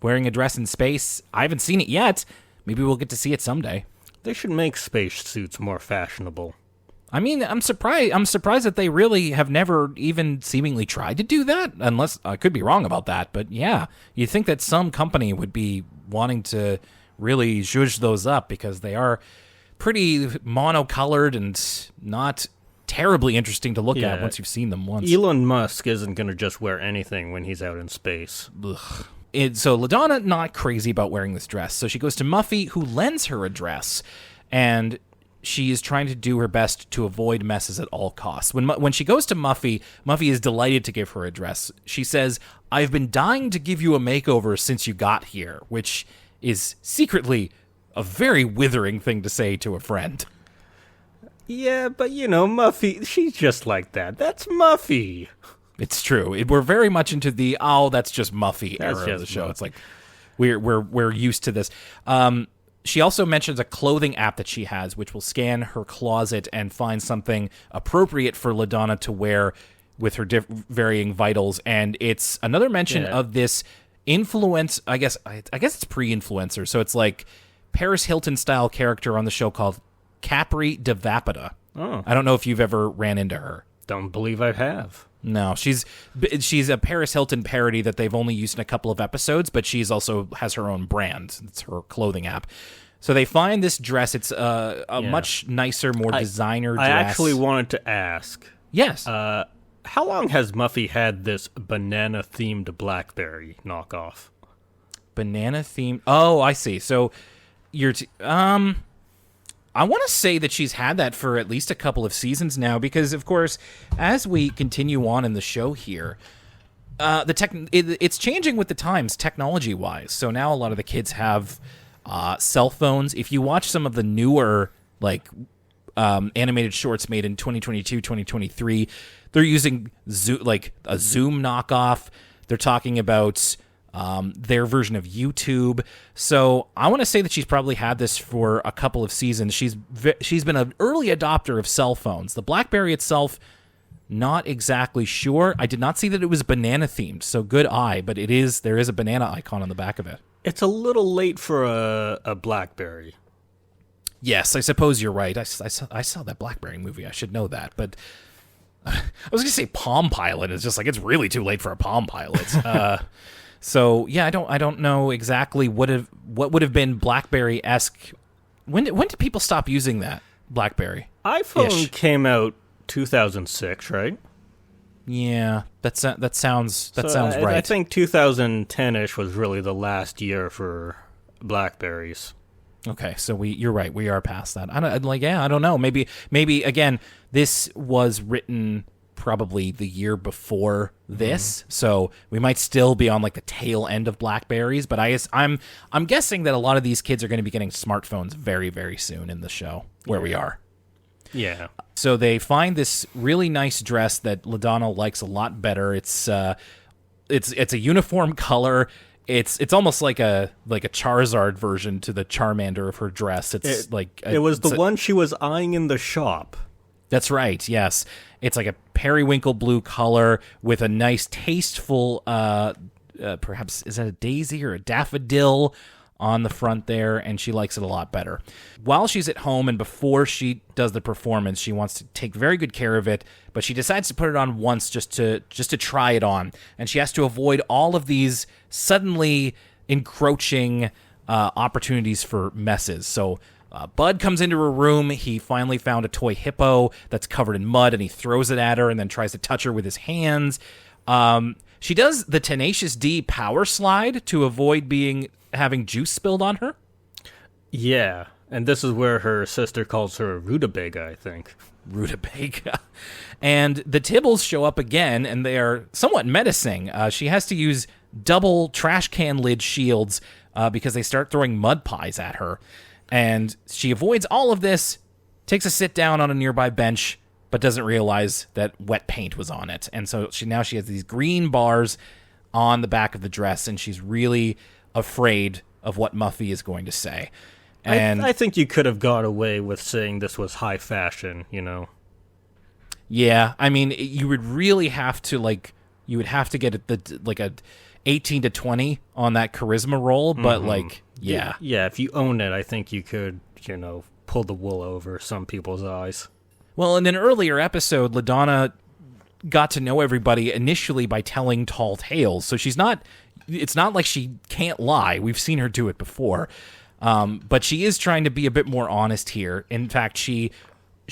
wearing a dress in space, I haven't seen it yet. Maybe we'll get to see it someday. They should make space suits more fashionable. I'm surprised that they really have never even seemingly tried to do that, unless I could be wrong about that. But yeah, you'd think that some company would be wanting to really zhuzh those up because they are pretty monocolored and not terribly interesting to look at once you've seen them once. Elon Musk isn't going to just wear anything when he's out in space. Ugh. So LaDonna, not crazy about wearing this dress. So she goes to Muffy, who lends her a dress, and she is trying to do her best to avoid messes at all costs. When she goes to Muffy, Muffy is delighted to give her a dress. She says, "I've been dying to give you a makeover since you got here," which is secretly a very withering thing to say to a friend. Yeah, but Muffy, she's just like that. That's Muffy. It's true. We're very much into the that's just Muffy era of the show. Muffy. It's like we're used to this. She also mentions a clothing app that she has, which will scan her closet and find something appropriate for LaDonna to wear with her varying vitals. And it's another mention of this influence. I guess it's pre-influencer. So it's like Paris Hilton style character on the show called Capri DeVapida. Oh. I don't know if you've ever ran into her. Don't believe I have. No, she's a Paris Hilton parody that they've only used in a couple of episodes, but she's also has her own brand. It's her clothing app. So they find this dress. It's a much nicer, more designer dress. I actually wanted to ask. Yes. How long has Muffy had this banana-themed BlackBerry knockoff? Banana-themed? Oh, I see. So you're... I want to say that she's had that for at least a couple of seasons now, because, of course, as we continue on in the show here, it's changing with the times technology-wise. So now a lot of the kids have cell phones. If you watch some of the newer animated shorts made in 2022, 2023, they're using a Zoom knockoff. They're talking about their version of YouTube. So I want to say that she's probably had this for a couple of seasons. She's been an early adopter of cell phones. The BlackBerry itself, not exactly sure. I did not see that it was banana themed, so good eye, but there is a banana icon on the back of it. It's a little late for a BlackBerry. Yes, I suppose you're right. I saw that BlackBerry movie. I should know that, but I was going to say Palm Pilot. It's just like it's really too late for a Palm Pilot. So yeah, I don't know exactly what would have been BlackBerry-esque. When did people stop using that BlackBerry? iPhone came out 2006, right? Yeah, that sounds right. I think 2010-ish was really the last year for BlackBerries. Okay, so you're right. We are past that. I don't know. Maybe again, this was written probably the year before this, so we might still be on like the tail end of BlackBerries. But I'm guessing that a lot of these kids are going to be getting smartphones very, very soon in the show where we are. Yeah. So they find this really nice dress that LaDonna likes a lot better. It's a uniform color. It's almost like a Charizard version to the Charmander of her dress. It was the one she was eyeing in the shop. That's right, yes. It's like a periwinkle blue color with a nice, tasteful, perhaps, is that a daisy or a daffodil on the front there, and she likes it a lot better. While she's at home and before she does the performance, she wants to take very good care of it, but she decides to put it on once just to try it on, and she has to avoid all of these suddenly encroaching opportunities for messes. So Bud comes into her room. He finally found a toy hippo that's covered in mud, and he throws it at her and then tries to touch her with his hands. She does the Tenacious D power slide to avoid having juice spilled on her. Yeah, and this is where her sister calls her a rutabaga, I think. Rutabaga. And the Tibbles show up again, and they are somewhat menacing. She has to use double trash can lid shields because they start throwing mud pies at her. And she avoids all of this, takes a sit down on a nearby bench, but doesn't realize that wet paint was on it. And so she has these green bars on the back of the dress, and she's really afraid of what Muffy is going to say. And I think you could have got away with saying this was high fashion, you know? Yeah, I mean, you would really have to, get a 18 to 20 on that charisma roll, but, yeah. Yeah, if you own it, I think you could, pull the wool over some people's eyes. Well, in an earlier episode, LaDonna got to know everybody initially by telling tall tales, so it's not like she can't lie. We've seen her do it before. But she is trying to be a bit more honest here. In fact, she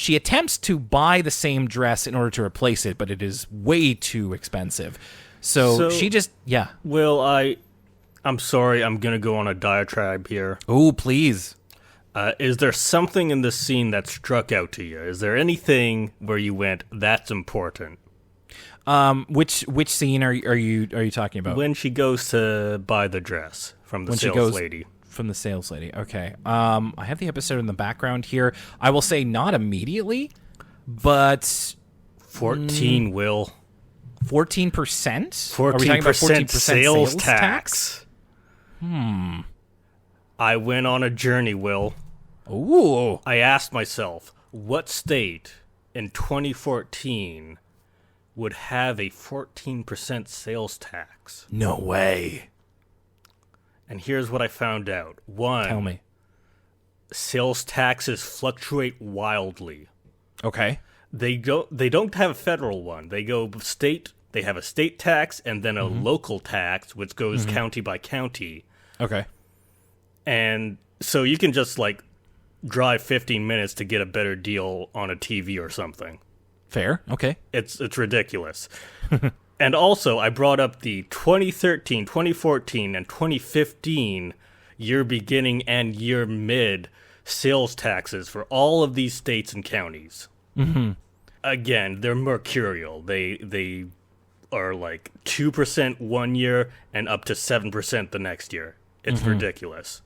attempts to buy the same dress in order to replace it, but it is way too expensive. So she just, yeah. Well, I'm sorry, I'm going to go on a diatribe here. Oh, please. Is there something in this scene that struck out to you? Is there anything where you went, that's important? Which scene are you talking about? When she goes to buy the dress from the sales lady. From the sales lady. Okay. I have the episode in the background here. I will say not immediately, but 14 will. 14%? 14% sales tax. I went on a journey, Will. Ooh. I asked myself, what state in 2014 would have a 14% sales tax? No way. And here's what I found out. One, tell me. Sales taxes fluctuate wildly. Okay. They don't have a federal one. They go state. They have a state tax and then a local tax, which goes county by county. Okay. And so you can just drive 15 minutes to get a better deal on a TV or something. Fair. Okay. It's ridiculous. And also, I brought up the 2013, 2014, and 2015 year beginning and year mid sales taxes for all of these states and counties. Mm-hmm. Again, they're mercurial. They are 2% one year and up to 7% the next year. It's ridiculous.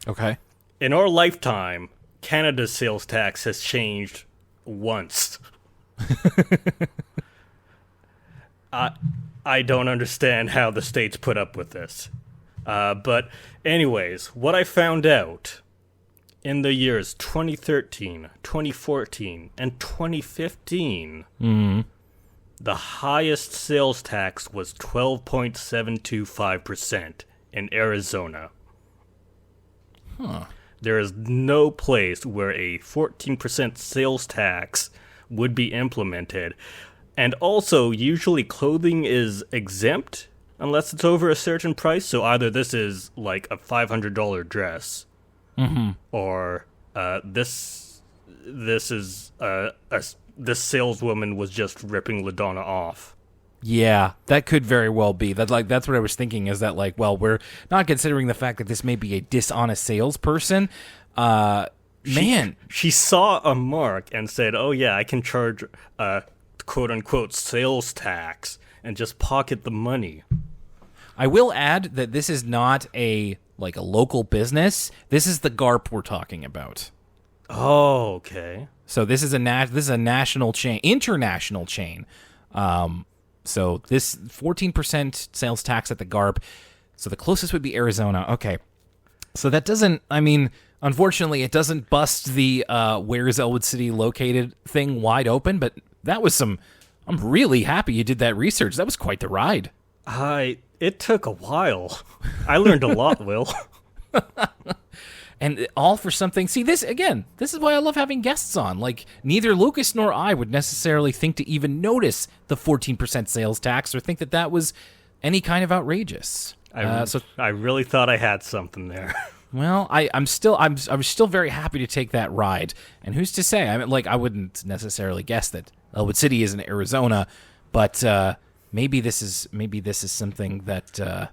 Okay. In our lifetime, Canada's sales tax has changed once. I don't understand how the states put up with this. But anyways, what I found out in the years 2013, 2014, and 2015, the highest sales tax was 12.725% in Arizona. Huh. There is no place where a 14% sales tax would be implemented. And also, usually clothing is exempt unless it's over a certain price. So either this is like a $500 dress, or this saleswoman was just ripping LaDonna off. Yeah, that could very well be. That's what I was thinking, is that we're not considering the fact that this may be a dishonest salesperson, Man, She saw a mark and said, "Oh yeah, I can charge quote unquote sales tax and just pocket the money." I will add that this is not a local business. This is the GARP we're talking about. Oh, okay. So this is a national chain, international chain. So this 14% sales tax at the GARP. So the closest would be Arizona. Okay. So that doesn't, unfortunately, it doesn't bust the where is Elwood City located thing wide open, but that was I'm really happy you did that research. That was quite the ride. It took a while. I learned a lot, Will. And all for something. See, this is why I love having guests on. Like, neither Lucas nor I would necessarily think to even notice the 14% sales tax or think that was any kind of outrageous. I really thought I had something there. Well, I'm still very happy to take that ride. And who's to say? I wouldn't necessarily guess that Elwood City is in Arizona, but maybe this is something that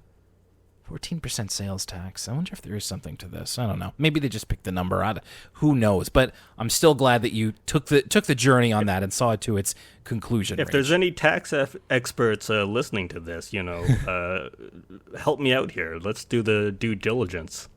14% sales tax. I wonder if there is something to this. I don't know. Maybe they just picked the number. Who knows? But I'm still glad that you took the journey on that and saw it to its conclusion. If there's any tax experts listening to this, help me out here. Let's do the due diligence.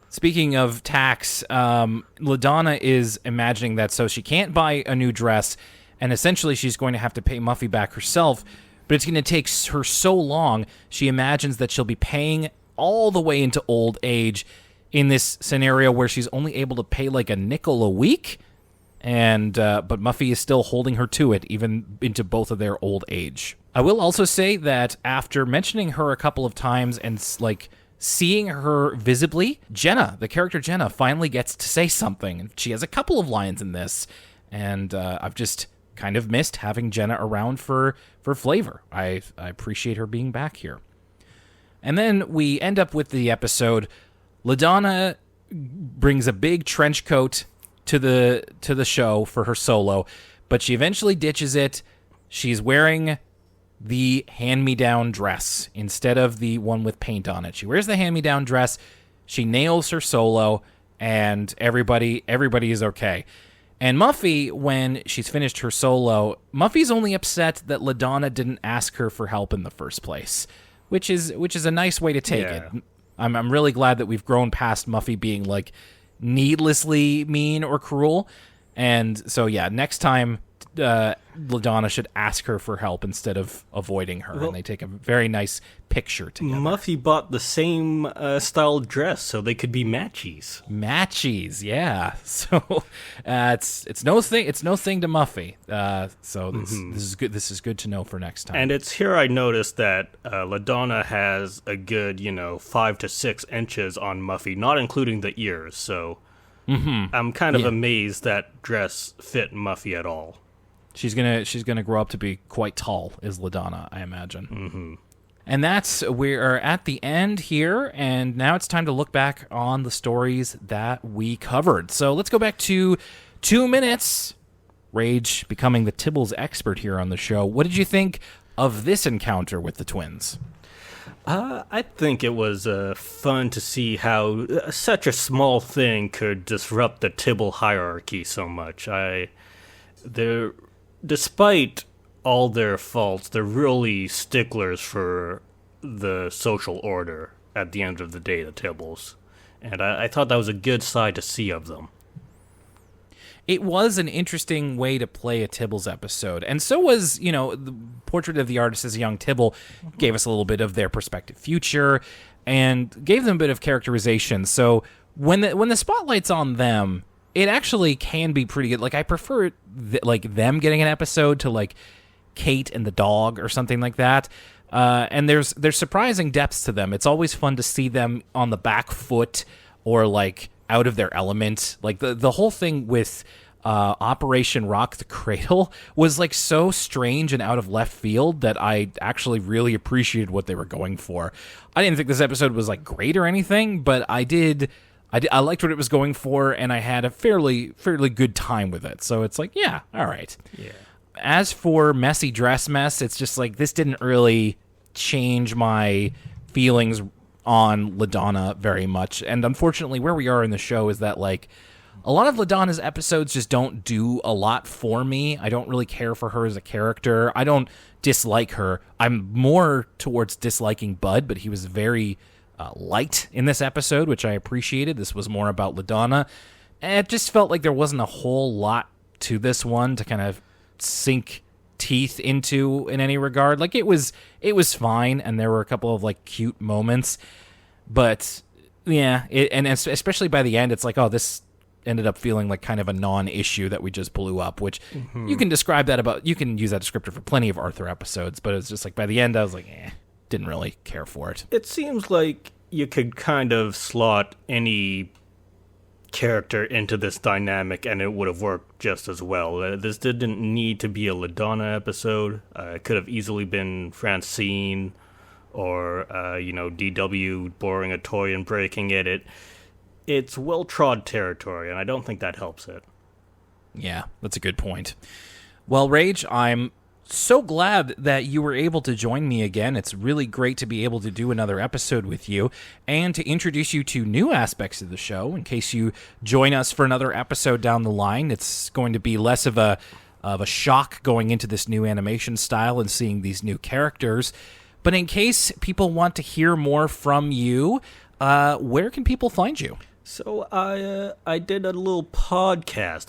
Speaking of tax, LaDonna is imagining that so she can't buy a new dress, and essentially she's going to have to pay Muffy back herself, but it's going to take her so long, she imagines that she'll be paying all the way into old age in this scenario where she's only able to pay like a nickel a week, and but Muffy is still holding her to it, even into both of their old age. I will also say that after mentioning her a couple of times and seeing her visibly, Jenna, the character Jenna, finally gets to say something. She has a couple of lines in this, and I've just kind of missed having Jenna around for flavor. I appreciate her being back here. And then we end up with the episode. LaDonna brings a big trench coat to the show for her solo, but she eventually ditches it. She's wearing the hand-me-down dress instead of the one with paint on it. She wears the hand-me-down dress, she nails her solo, and everybody is okay. And Muffy, when she's finished her solo, Muffy's only upset that LaDonna didn't ask her for help in the first place, which is a nice way to take it. I'm really glad that we've grown past Muffy being needlessly mean or cruel. And so next time LaDonna should ask her for help instead of avoiding her, and they take a very nice picture together. Muffy bought the same style dress, so they could be matchies. Matchies, yeah. So it's no thing to Muffy. So this is good. This is good to know for next time. And it's here I noticed that LaDonna has a good 5 to 6 inches on Muffy, not including the ears. So I'm kind of amazed that dress fit Muffy at all. She's gonna grow up to be quite tall, is LaDonna, I imagine. Mm-hmm. And we're at the end here, and now it's time to look back on the stories that we covered. So let's go back to 2 minutes. Rage becoming the Tibbles expert here on the show. What did you think of this encounter with the twins? I think it was fun to see how such a small thing could disrupt the Tibble hierarchy so much. Despite all their faults, they're really sticklers for the social order at the end of the day, the Tibbles. And I thought that was a good side to see of them. It was an interesting way to play a Tibbles episode. And so was, the portrait of the artist as a young Tibble gave us a little bit of their prospective future and gave them a bit of characterization. So when the spotlight's on them, it actually can be pretty good. I prefer them getting an episode to Kate and the dog or something like that. And there's surprising depths to them. It's always fun to see them on the back foot or out of their element. The whole thing with Operation Rock the Cradle was so strange and out of left field that I actually really appreciated what they were going for. I didn't think this episode was great or anything, but I liked what it was going for, and I had a fairly good time with it. So it's yeah, all right. Yeah. As for Messy Dress Mess, it's just this didn't really change my feelings on LaDonna very much. And unfortunately, where we are in the show is that, like, a lot of LaDonna's episodes just don't do a lot for me. I don't really care for her as a character. I don't dislike her. I'm more towards disliking Bud, but he was very light in this episode, which I appreciated. This was more about LaDonna. And it just felt like there wasn't a whole lot to this one to kind of sink teeth into in any regard. Like, it was fine, and there were a couple of, like, cute moments. But, yeah, and especially by the end, it's like, oh, this ended up feeling like kind of a non-issue that we just blew up, which you can describe that about, you can use that descriptor for plenty of Arthur episodes, but it's just like by the end I was like, didn't really care for it. It seems like you could kind of slot any character into this dynamic and it would have worked just as well. This didn't need to be a LaDonna episode. It could have easily been Francine or, DW borrowing a toy and breaking it. It's well-trod territory, and I don't think that helps it. Yeah, that's a good point. Well, Rage, I'm so glad that you were able to join me again. It's really great to be able to do another episode with you and to introduce you to new aspects of the show. In case you join us for another episode down the line, it's going to be less of a shock going into this new animation style and seeing these new characters. But in case people want to hear more from you, where can people find you? So I did a little podcast,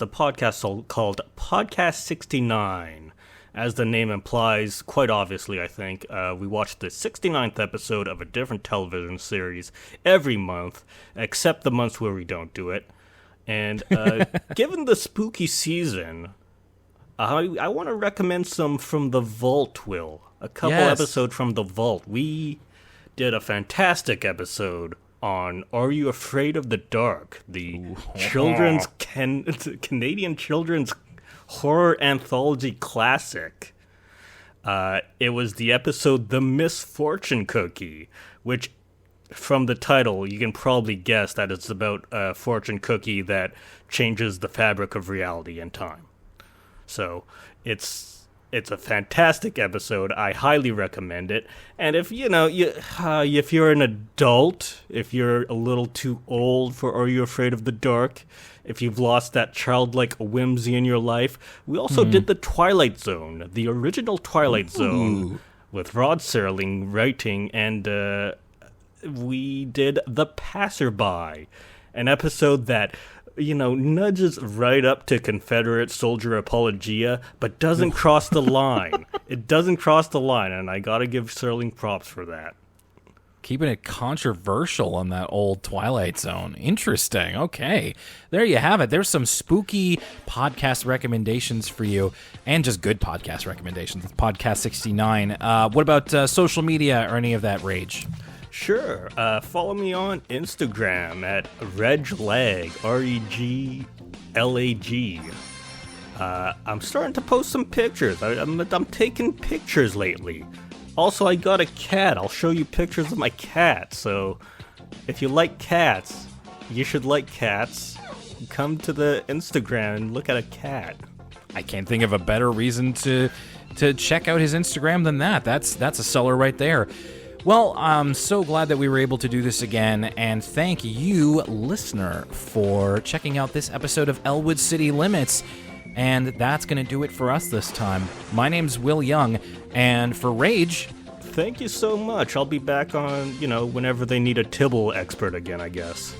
called Podcast 69. As the name implies, quite obviously, I think, we watch the 69th episode of a different television series every month, except the months where we don't do it. And given the spooky season, I want to recommend some from The Vault, Will. A couple episodes from The Vault. We did a fantastic episode on Are You Afraid of the Dark? The children's Canadian children's horror anthology classic. It was the episode The Misfortune Cookie, which from the title you can probably guess that it's about a fortune cookie that changes the fabric of reality and time. So it's a fantastic episode. I highly recommend it. And if if you're an adult, if you're a little too old for Are You Afraid of the Dark, if you've lost that childlike whimsy in your life, we also did the Twilight Zone, the original Twilight Zone, with Rod Serling writing, and we did The Passerby, an episode that nudges right up to Confederate soldier apologia, but doesn't cross the line. It doesn't cross the line, and I gotta give Serling props for that. Keeping it controversial on that old Twilight Zone. Interesting. Okay. There you have it. There's some spooky podcast recommendations for you, and just good podcast recommendations. It's Podcast 69. What about social media or any of that, Rage? Sure. Follow me on Instagram at reglag, REGLAG. I'm starting to post some pictures. I'm taking pictures lately. Also, I got a cat. I'll show you pictures of my cat. So, if you like cats, you should like cats. Come to the Instagram and look at a cat. I can't think of a better reason to check out his Instagram than that. That's a seller right there. Well, I'm so glad that we were able to do this again, and thank you, listener, for checking out this episode of Elwood City Limits. And that's going to do it for us this time. My name's Will Young, and for Rage... Thank you so much. I'll be back on, whenever they need a Tibble expert again, I guess.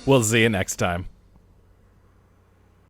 We'll see you next time.